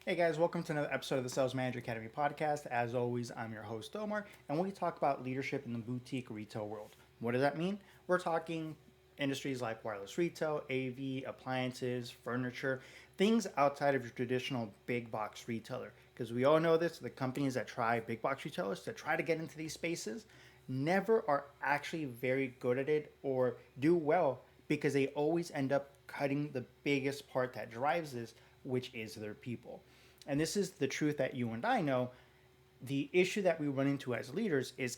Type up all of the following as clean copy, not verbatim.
Hey guys, welcome to another episode of the Sales Manager Academy podcast. As always, I'm your host Omar, and we talk about leadership in the boutique retail world. What does that mean? We're talking industries like wireless retail, AV, appliances, furniture, things outside of your traditional big box retailer. Because we all know this, the companies that try big box retailers that try to get into these spaces never are actually very good at it or do well because they always end up cutting the biggest part that drives this, which is their people. And this is the truth that you and I know. The issue that we run into as leaders is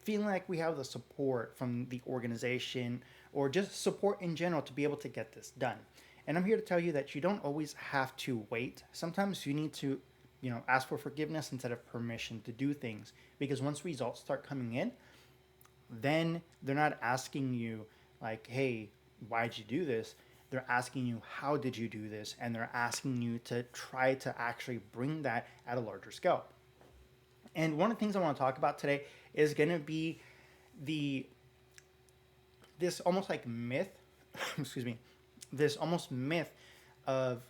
feeling like we have the support from the organization or just support in general to be able to get this done. And I'm here to tell you that you don't always have to wait. Sometimes you need to, ask for forgiveness instead of permission to do things, because once results start coming in, then they're not asking you like, hey, why'd you do this? They're asking you, how did you do this? And they're asking you to try to actually bring that at a larger scale. And one of the things I want to talk about today is going to be the this almost like myth, excuse me, this almost myth of,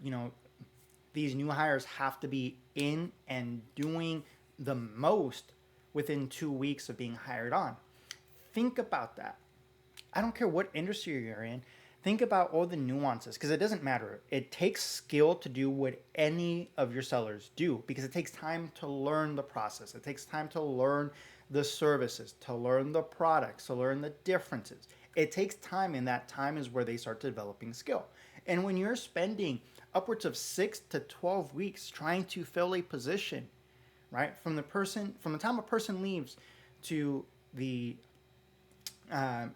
these new hires have to be in and doing the most within 2 weeks of being hired on. Think about that. I don't care what industry you're in. Think about all the nuances because it doesn't matter. It takes skill to do what any of your sellers do because it takes time to learn the process. It takes time to learn the services, to learn the products, to learn the differences. It takes time, and that time is where they start developing skill. And when you're spending upwards of 6 to 12 weeks trying to fill a position, right, from the time a person leaves to the uh,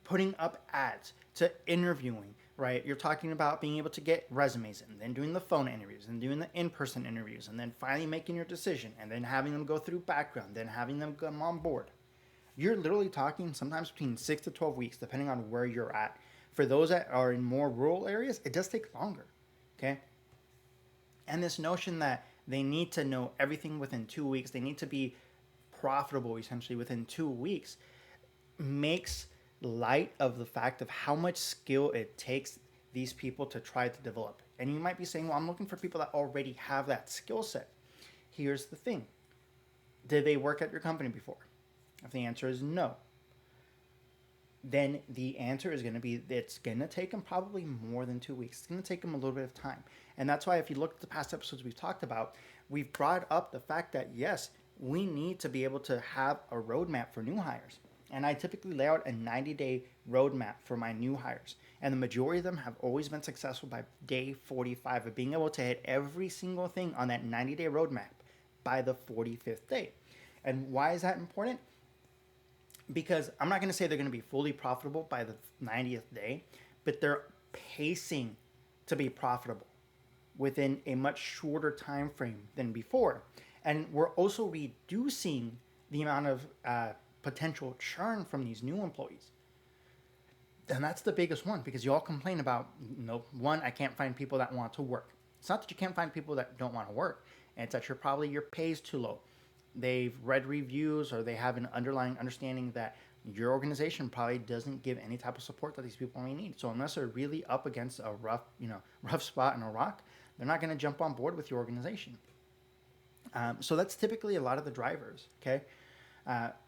putting up ads to interviewing, right? You're talking about being able to get resumes and then doing the phone interviews and doing the in-person interviews and then finally making your decision and then having them go through background, then having them come on board. You're literally talking sometimes between 6 to 12 weeks, depending on where you're at. For those that are in more rural areas, it does take longer, okay? And this notion that they need to know everything within 2 weeks, they need to be profitable essentially within 2 weeks, makes light of the fact of how much skill it takes these people to try to develop. And you might be saying, well, I'm looking for people that already have that skill set. Here's the thing. Did they work at your company before? If the answer is no, then the answer is going to be it's going to take them probably more than 2 weeks. It's going to take them a little bit of time. And that's why if you look at the past episodes we've talked about, we've brought up the fact that yes, we need to be able to have a roadmap for new hires. And I typically lay out a 90-day roadmap for my new hires. And the majority of them have always been successful by day 45 of being able to hit every single thing on that 90-day roadmap by the 45th day. And why is that important? Because I'm not going to say they're going to be fully profitable by the 90th day, but they're pacing to be profitable within a much shorter time frame than before. And we're also reducing the amount of potential churn from these new employees. And that's the biggest one because you all complain about, one, I can't find people that want to work. It's not that you can't find people that don't want to work. It's that your pay is too low. They've read reviews or they have an underlying understanding that your organization probably doesn't give any type of support that these people may need. So unless they're really up against a rough spot in a rock, they're not going to jump on board with your organization. So that's typically a lot of the drivers, okay?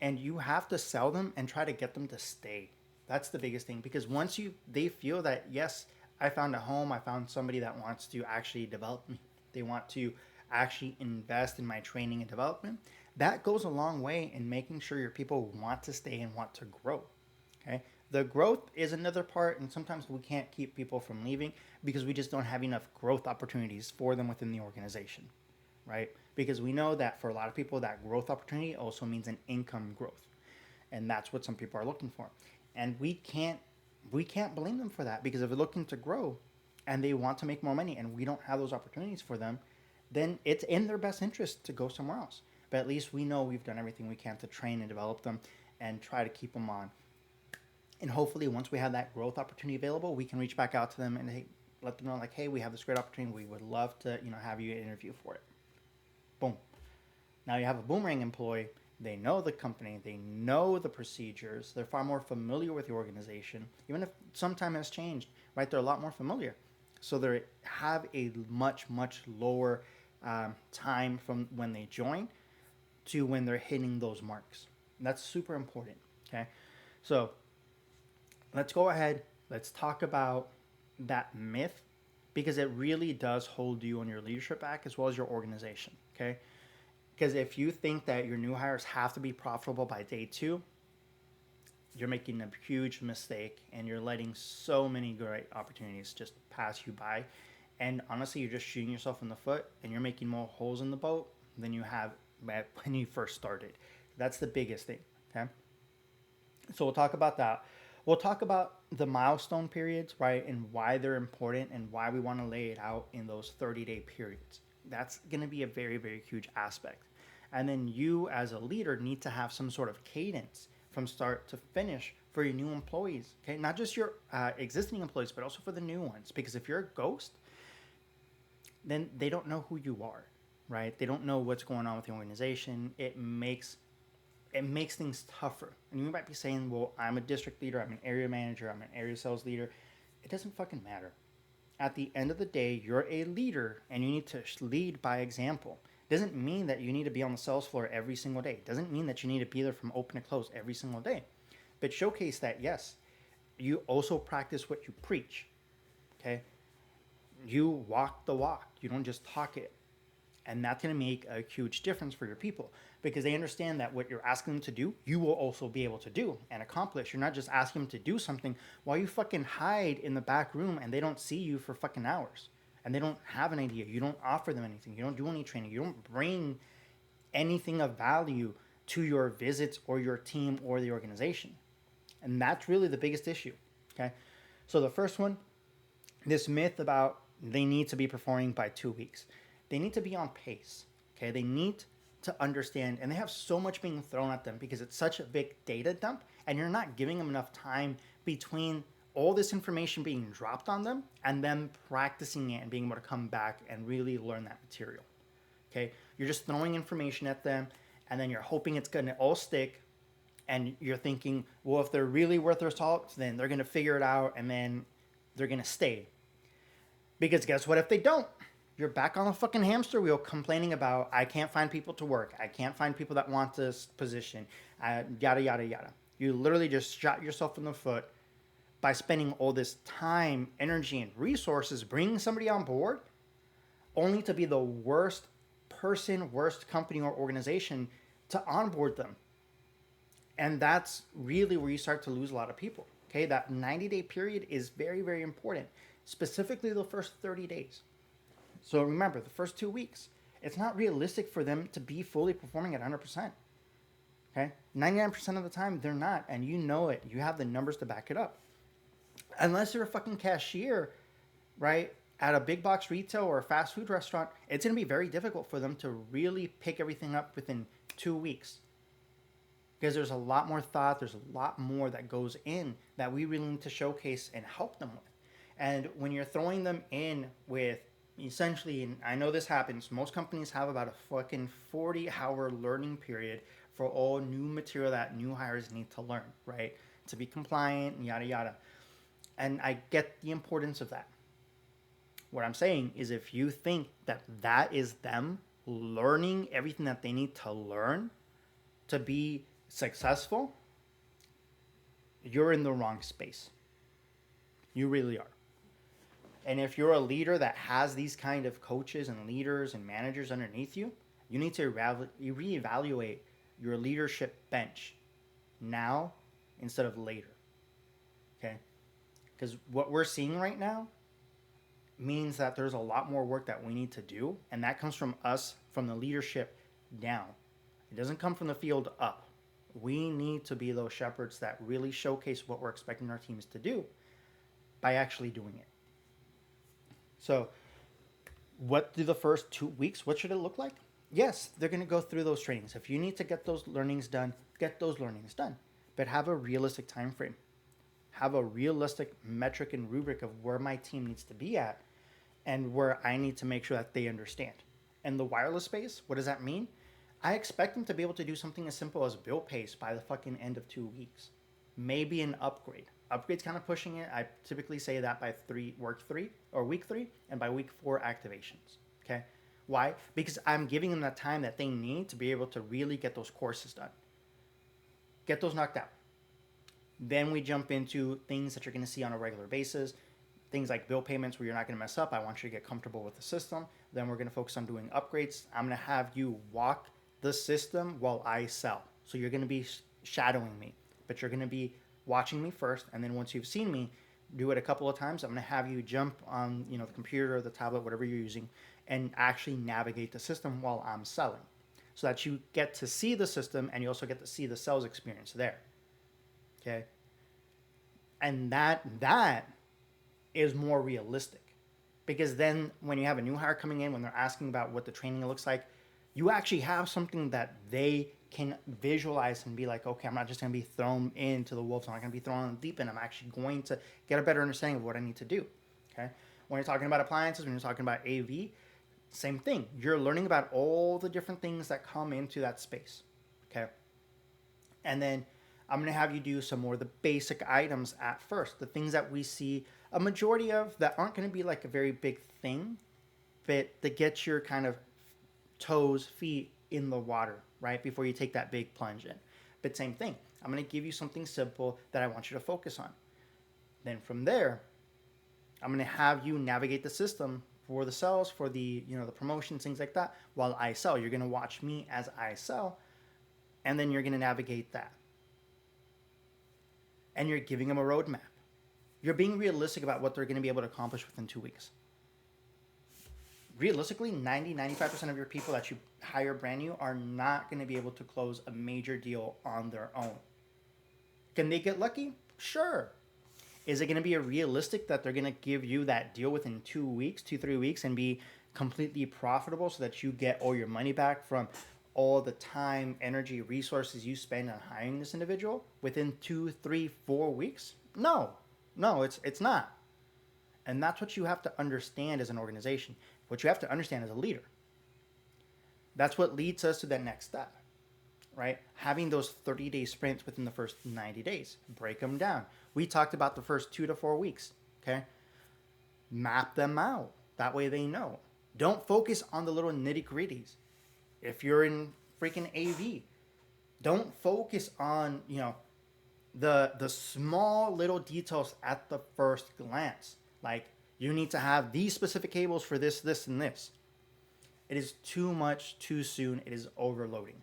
And you have to sell them and try to get them to stay. That's the biggest thing because once they feel that yes, I found a home, I found somebody that wants to actually develop me. They want to actually invest in my training and development. That goes a long way in making sure your people want to stay and want to grow. Okay, the growth is another part, and sometimes we can't keep people from leaving because we just don't have enough growth opportunities for them within the organization, right? Because we know that for a lot of people, that growth opportunity also means an income growth, and that's what some people are looking for. And we can't blame them for that because if they're looking to grow and they want to make more money and we don't have those opportunities for them, then it's in their best interest to go somewhere else. But at least we know we've done everything we can to train and develop them and try to keep them on. And hopefully once we have that growth opportunity available, we can reach back out to them and let them know like, hey, we have this great opportunity. We would love to, have you interview for it. Boom. Now you have a boomerang employee. They know the company. They know the procedures. They're far more familiar with the organization. Even if some time has changed, right? They're a lot more familiar. So they have a much, much lower time from when they join to when they're hitting those marks. And that's super important. Okay, so let's go ahead. Let's talk about that myth because it really does hold you and your leadership back as well as your organization. Okay, because if you think that your new hires have to be profitable by day two, you're making a huge mistake and you're letting so many great opportunities just pass you by. And honestly, you're just shooting yourself in the foot and you're making more holes in the boat than you have when you first started. That's the biggest thing. Okay. So we'll talk about that. We'll talk about the milestone periods, right? And why they're important and why we want to lay it out in those 30-day periods. That's going to be a very, very huge aspect. And then you as a leader need to have some sort of cadence from start to finish for your new employees. Okay, not just your existing employees, but also for the new ones. Because if you're a ghost, then they don't know who you are, right? They don't know what's going on with the organization. It makes things tougher. And you might be saying, well, I'm a district leader, I'm an area manager, I'm an area sales leader. It doesn't fucking matter. At the end of the day, you're a leader and you need to lead by example. Doesn't mean that you need to be on the sales floor every single day. Doesn't mean that you need to be there from open to close every single day. But showcase that, yes, you also practice what you preach. Okay? You walk the walk. You don't just talk it. And that's going to make a huge difference for your people because they understand that what you're asking them to do, you will also be able to do and accomplish. You're not just asking them to do something while you fucking hide in the back room and they don't see you for fucking hours and they don't have an idea. You don't offer them anything. You don't do any training. You don't bring anything of value to your visits or your team or the organization. And that's really the biggest issue. Okay. So the first one, this myth about they need to be performing by 2 weeks. They need to be on pace. Okay. They need to understand, and they have so much being thrown at them because it's such a big data dump and you're not giving them enough time between all this information being dropped on them and them practicing it and being able to come back and really learn that material. Okay. You're just throwing information at them and then you're hoping it's going to all stick. And you're thinking, well, if they're really worth their salt, then they're going to figure it out and then they're going to stay. Because guess what? If they don't, you're back on the fucking hamster wheel complaining about, I can't find people to work. I can't find people that want this position, yada, yada, yada. You literally just shot yourself in the foot by spending all this time, energy, and resources bringing somebody on board only to be the worst person, worst company or organization to onboard them. And that's really where you start to lose a lot of people. Okay, that 90-day period is very, very important, specifically the first 30 days. So remember, the first 2 weeks, it's not realistic for them to be fully performing at 100%. Okay, 99% of the time, they're not, and you know it. You have the numbers to back it up. Unless you're a fucking cashier, right, at a big box retail or a fast food restaurant, it's going to be very difficult for them to really pick everything up within 2 weeks. Because there's a lot more thought, there's a lot more that goes in that we really need to showcase and help them with. And when you're throwing them in with essentially, and I know this happens, most companies have about a fucking 40-hour learning period for all new material that new hires need to learn, right? To be compliant, yada, yada. And I get the importance of that. What I'm saying is if you think that that is them learning everything that they need to learn to be successful, you're in the wrong space. You really are. And if you're a leader that has these kind of coaches and leaders and managers underneath you, you need to reevaluate your leadership bench now instead of later. Okay? Because what we're seeing right now means that there's a lot more work that we need to do, and that comes from us, from the leadership down. It doesn't come from the field up. We need to be those shepherds that really showcase what we're expecting our teams to do by actually doing it. So what do the first 2 weeks, what should it look like? Yes, they're going to go through those trainings. If you need to get those learnings done, get those learnings done. But have a realistic time frame. Have a realistic metric and rubric of where my team needs to be at and where I need to make sure that they understand. And the wireless space, what does that mean? I expect them to be able to do something as simple as bill pace by the fucking end of 2 weeks. Maybe an upgrade. Upgrade's kind of pushing it. I typically say that by week three, and by week 4 activations. Okay, Why? Because I'm giving them that time that they need to be able to really get those courses done, get those knocked out. Then we jump into things that you're going to see on a regular basis, things like bill payments where you're not going to mess up. I want you to get comfortable with the system. Then we're going to focus on doing upgrades. I'm going to have you walk the system while I sell. So you're going to be shadowing me, but you're going to be watching me first. And then once you've seen me do it a couple of times, I'm going to have you jump on, the computer or the tablet, whatever you're using, and actually navigate the system while I'm selling, so that you get to see the system and you also get to see the sales experience there. Okay. And that is more realistic, because then when you have a new hire coming in, when they're asking about what the training looks like, you actually have something that they can visualize and be like, okay, I'm not just going to be thrown into the wolves. I'm not going to be thrown in the deep end. I'm actually going to get a better understanding of what I need to do. Okay. When you're talking about appliances, when you're talking about AV, same thing. You're learning about all the different things that come into that space. Okay. And then I'm going to have you do some more of the basic items at first, the things that we see a majority of that aren't going to be like a very big thing, but that gets your kind of toes, feet in the water, right? Before you take that big plunge in. But same thing. I'm going to give you something simple that I want you to focus on. Then from there, I'm going to have you navigate the system for the sales, for the, the promotions, things like that, while I sell. You're going to watch me as I sell, and then you're going to navigate that. And you're giving them a roadmap. You're being realistic about what they're going to be able to accomplish within 2 weeks. Realistically, 95% of your people that you hire brand new are not going to be able to close a major deal on their own. Can they get lucky? Sure. Is it going to be realistic that they're going to give you that deal within 2 weeks, 2-3 weeks, and be completely profitable so that you get all your money back from all the time, energy, resources you spend on hiring this individual within 2, 3, 4 weeks? No, it's not. And that's what you have to understand as an organization. What you have to understand as a leader. That's what leads us to that next step, right? Having those 30-day sprints within the first 90 days. Break them down. We talked about the first 2 to 4 weeks, okay? Map them out. That way they know. Don't focus on the little nitty-gritties. If you're in freaking AV, don't focus on, the small little details at the first glance. Like, you need to have these specific cables for this, this, and this. It is too much too soon. It is overloading.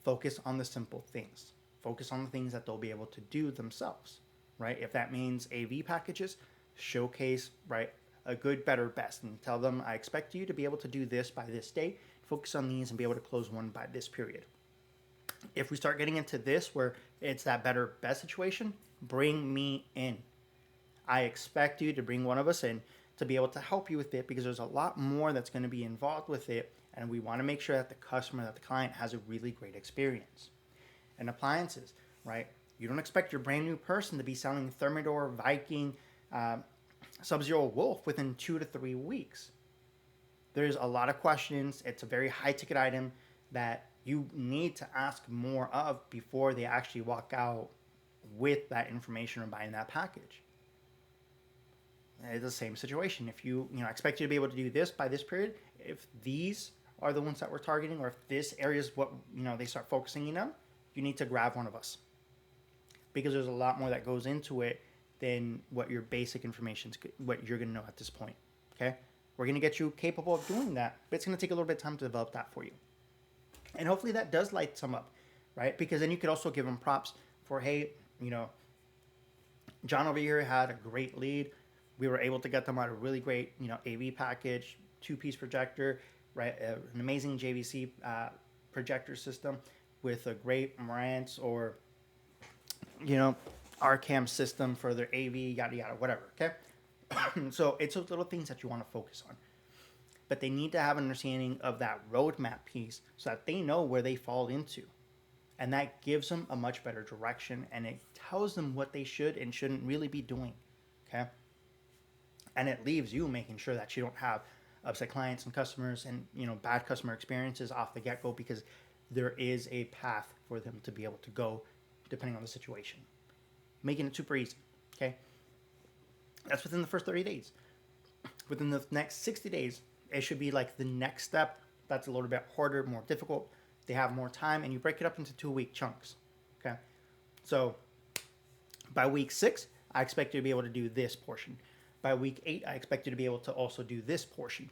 Focus on the simple things. Focus on the things that they'll be able to do themselves, right? If that means AV packages, showcase, right, a good, better, best, and tell them, I expect you to be able to do this by this date. Focus on these and be able to close one by this period. If we start getting into this where it's that better, best situation, bring me in. I expect you to bring one of us in to be able to help you with it, because there's a lot more that's going to be involved with it, and we want to make sure that the customer, that the client has a really great experience. And appliances, right? You don't expect your brand new person to be selling Thermador, Viking, Sub-Zero Wolf within 2 to 3 weeks. There's a lot of questions. It's a very high ticket item that you need to ask more of before they actually walk out with that information or buying that package. It's the same situation. If you expect you to be able to do this by this period, if these are the ones that we're targeting, or if this area is what they start focusing on, you need to grab one of us, because there's a lot more that goes into it than what your basic information is, what you're going to know at this point. Okay, we're going to get you capable of doing that, but it's going to take a little bit of time to develop that for you, and hopefully that does light some up, right? Because then you could also give them props for, hey, John over here had a great lead. We were able to get them out a really great, AV package, 2-piece projector, right? An amazing JVC projector system with a great Marantz or, RCAM system for their AV, yada, yada, whatever, okay? So it's those little things that you want to focus on. But they need to have an understanding of that roadmap piece so that they know where they fall into. And that gives them a much better direction, and it tells them what they should and shouldn't really be doing, okay? And it leaves you making sure that you don't have upset clients and customers and, bad customer experiences off the get-go, because there is a path for them to be able to go depending on the situation. Making it super easy, okay? That's within the first 30 days. Within the next 60 days, It should be like the next step that's a little bit harder, more difficult. They have more time, and you break it up into 2 week chunks. Okay. So by week 6, I expect you to be able to do this portion. By week 8, I expect you to be able to also do this portion.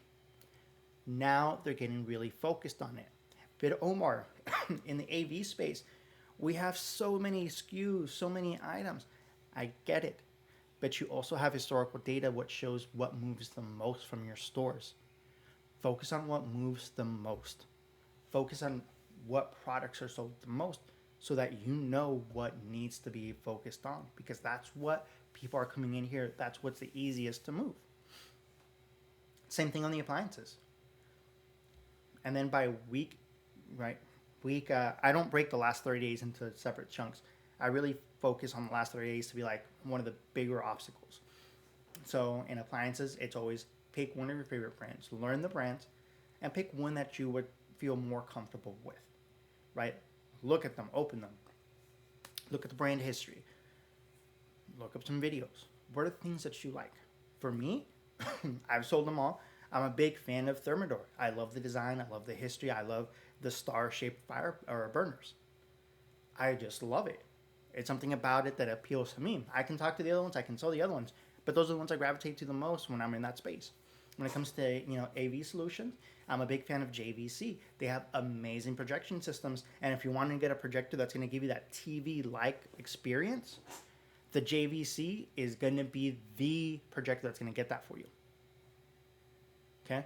Now they're getting really focused on it. But Omar, in the AV space, we have so many SKUs, so many items. I get it. But you also have historical data which shows what moves the most from your stores. Focus on what moves the most. Focus on what products are sold the most so that you know what needs to be focused on, because that's what people are coming in here. That's what's the easiest to move. Same thing on the appliances. And then by week, right? I don't break the last 30 days into separate chunks. I really focus on the last 30 days to be like one of the bigger obstacles. So in appliances, it's always pick one of your favorite brands, learn the brands, and pick one that you would feel more comfortable with, right? Look at them, open them, look at the brand history, look up some videos. What are the things that you like? For me, I've sold them all. I'm a big fan of Thermador. I love the design. I love the history. I love the star-shaped fire or burners. I just love it. It's something about it that appeals to me. I can talk to the other ones. I can sell the other ones, but those are the ones I gravitate to the most when I'm in that space. When it comes to AV solutions, I'm a big fan of JVC. They have amazing projection systems, and if you want to get a projector that's going to give you that TV-like experience, the JVC is going to be the projector that's going to get that for you. Okay?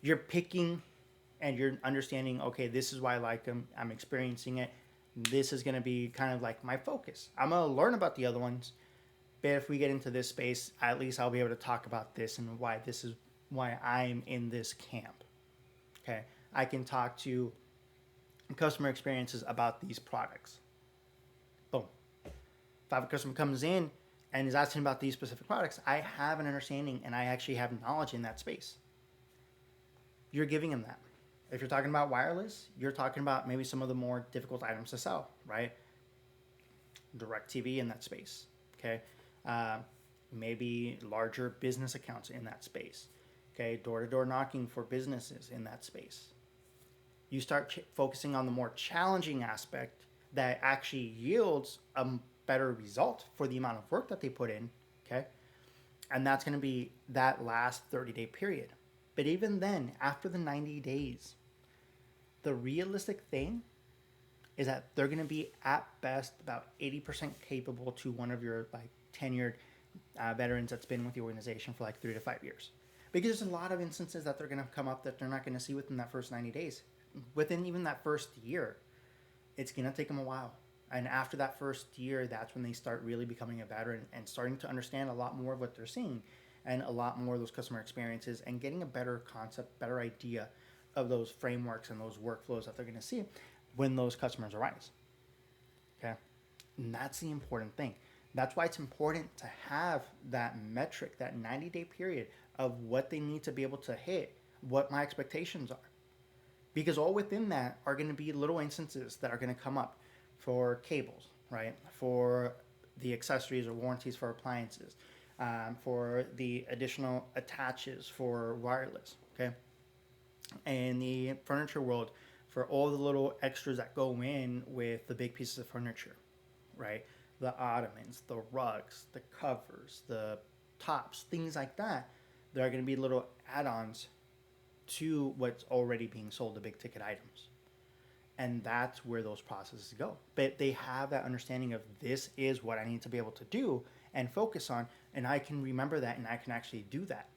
You're picking and you're understanding, okay, this is why I like them. I'm experiencing it. This is going to be kind of like my focus. I'm going to learn about the other ones, but if we get into this space, at least I'll be able to talk about this and why this is why I'm in this camp. Okay? I can talk to customer experiences about these products. Boom. If I have a customer comes in and is asking about these specific products, I have an understanding and I actually have knowledge in that space. You're giving them that. If you're talking about wireless, you're talking about maybe some of the more difficult items to sell, right? Direct TV in that space, okay? Maybe larger business accounts in that space, okay? Door-to-door knocking for businesses in that space. You start focusing on the more challenging aspect that actually yields a better result for the amount of work that they put in, okay? And that's going to be that last 30-day period. But even then, after the 90 days, the realistic thing is that they're going to be at best about 80% capable to one of your like tenured veterans that's been with the organization for like 3 to 5 years. Because there's a lot of instances that they're going to come up that they're not going to see within that first 90 days. Within even that first year, it's going to take them a while. And after that first year, that's when they start really becoming a veteran and starting to understand a lot more of what they're seeing and a lot more of those customer experiences and getting a better concept, better idea of those frameworks and those workflows that they're going to see when those customers arise. Okay? And that's the important thing. That's why it's important to have that metric, that 90-day period of what they need to be able to hit, what my expectations are. Because all within that are going to be little instances that are going to come up for cables, right? For the accessories or warranties for appliances, for the additional attaches for wireless, okay? In the furniture world, for all the little extras that go in with the big pieces of furniture, right? The ottomans, the rugs, the covers, the tops, things like that. There are going to be little add-ons to what's already being sold, the big ticket items. And that's where those processes go. But they have that understanding of this is what I need to be able to do and focus on, and I can remember that and I can actually do that.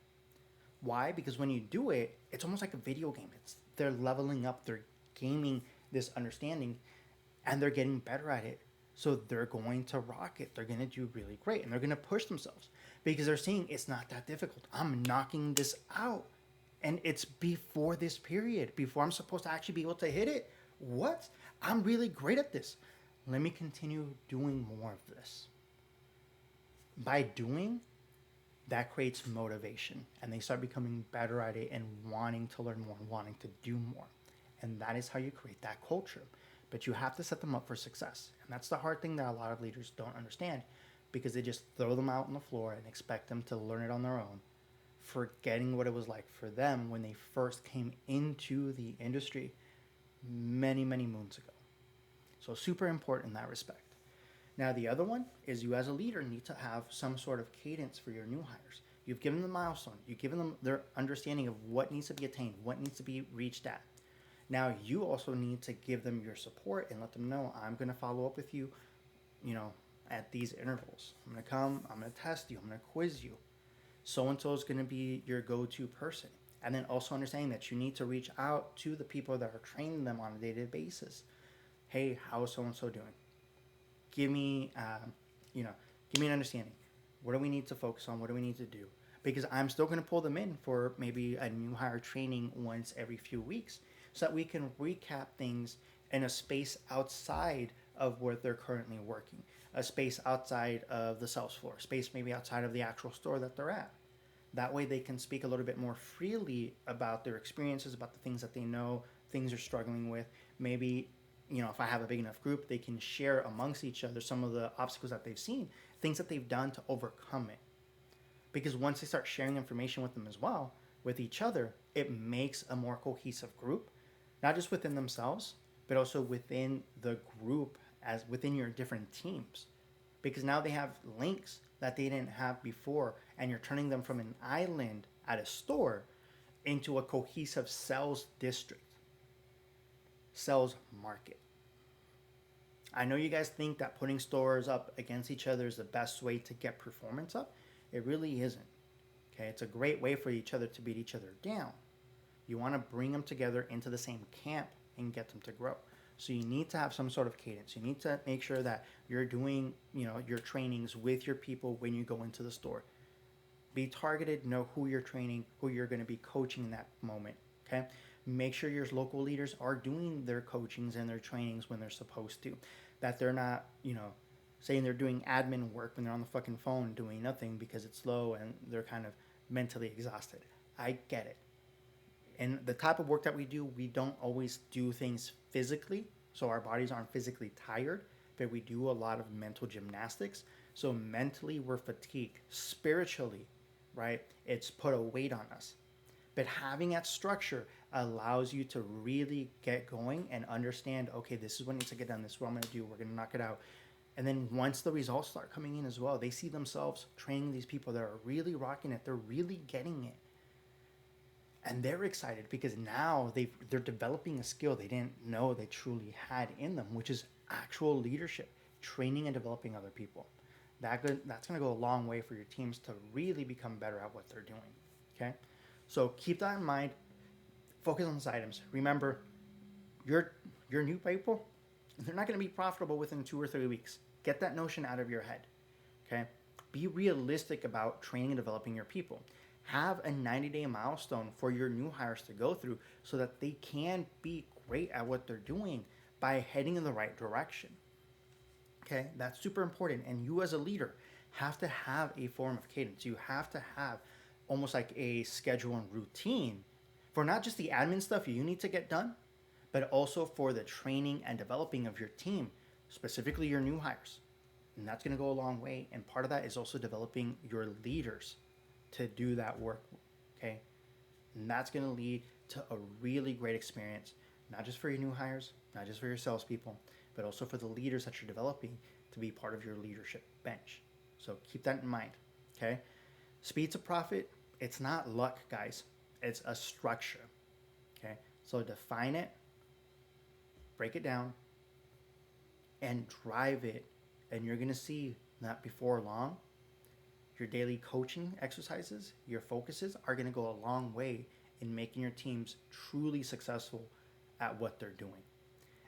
Why? Because when you do it, it's almost like a video game. They're leveling up, they're gaming this understanding, and they're getting better at it. So they're going to rock it. They're going to do really great, and they're going to push themselves because they're seeing it's not that difficult. I'm knocking this out, and it's before this period, before I'm supposed to actually be able to hit it. What? I'm really great at this. Let me continue doing more of this. By doing, that creates motivation, and they start becoming better at it and wanting to learn more and wanting to do more. And that is how you create that culture. But you have to set them up for success. And that's the hard thing that a lot of leaders don't understand, because they just throw them out on the floor and expect them to learn it on their own, forgetting what it was like for them when they first came into the industry many, many moons ago. So super important in that respect. Now, the other one is you as a leader need to have some sort of cadence for your new hires. You've given them a milestone. You've given them their understanding of what needs to be attained, what needs to be reached at. Now, you also need to give them your support and let them know, I'm going to follow up with you, at these intervals. I'm going to come, I'm going to test you, I'm going to quiz you. So-and-so is going to be your go-to person. And then also understanding that you need to reach out to the people that are training them on a day-to-day basis. Hey, how is so-and-so doing? Give me, give me an understanding. What do we need to focus on? What do we need to do? Because I'm still going to pull them in for maybe a new hire training once every few weeks so that we can recap things in a space outside of where they're currently working, a space outside of the sales floor, space maybe outside of the actual store that they're at. That way they can speak a little bit more freely about their experiences, about the things that they know, things they're struggling with. Maybe, if I have a big enough group, they can share amongst each other some of the obstacles that they've seen, things that they've done to overcome it. Because once they start sharing information with them as well, with each other, it makes a more cohesive group, not just within themselves, but also within the group as within your different teams. Because now they have links that they didn't have before, and you're turning them from an island at a store into a cohesive sales district, sales market. I know you guys think that putting stores up against each other is the best way to get performance up. It really isn't. Okay, it's a great way for each other to beat each other down. You want to bring them together into the same camp and get them to grow. So you need to have some sort of cadence. You need to make sure that you're doing, your trainings with your people when you go into the store. Be targeted, know who you're training, who you're going to be coaching in that moment, okay? Make sure your local leaders are doing their coachings and their trainings when they're supposed to. That they're not, saying they're doing admin work when they're on the fucking phone doing nothing because it's slow and they're kind of mentally exhausted. I get it. And the type of work that we do, we don't always do things physically, so our bodies aren't physically tired, but we do a lot of mental gymnastics. So mentally, we're fatigued. Spiritually, right, it's put a weight on us. But having that structure allows you to really get going and understand, okay, this is what needs to get done. This is what I'm going to do. We're going to knock it out. And then once the results start coming in as well, they see themselves training these people that are really rocking it. They're really getting it. And they're excited because now they're developing a skill they didn't know they truly had in them, which is actual leadership, training and developing other people. That's going to go a long way for your teams to really become better at what they're doing, okay? So keep that in mind. Focus on those items. Remember, your new people, they're not going to be profitable within 2 or 3 weeks. Get that notion out of your head, okay? Be realistic about training and developing your people. Have a 90-day milestone for your new hires to go through so that they can be great at what they're doing by heading in the right direction. Okay, that's super important. And you as a leader have to have a form of cadence. You have to have almost like a schedule and routine for not just the admin stuff you need to get done, but also for the training and developing of your team, specifically your new hires. And that's going to go a long way. And part of that is also developing your leaders to do that work, okay? And that's going to lead to a really great experience, not just for your new hires, not just for your salespeople, but also for the leaders that you're developing to be part of your leadership bench. So keep that in mind, okay? Speed to profit, it's not luck, guys. It's a structure, okay? So define it, break it down, and drive it, and you're going to see that before long, your daily coaching exercises, your focuses are going to go a long way in making your teams truly successful at what they're doing.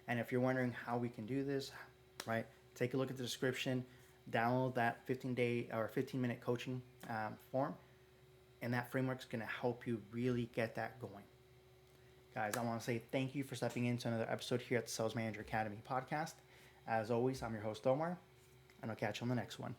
And if you're wondering how we can do this, right, take a look at the description, download that 15-day or 15-minute coaching form, and that framework is going to help you really get that going. Guys, I want to say thank you for stepping into another episode here at the Sales Manager Academy podcast. As always, I'm your host, Omar, and I'll catch you on the next one.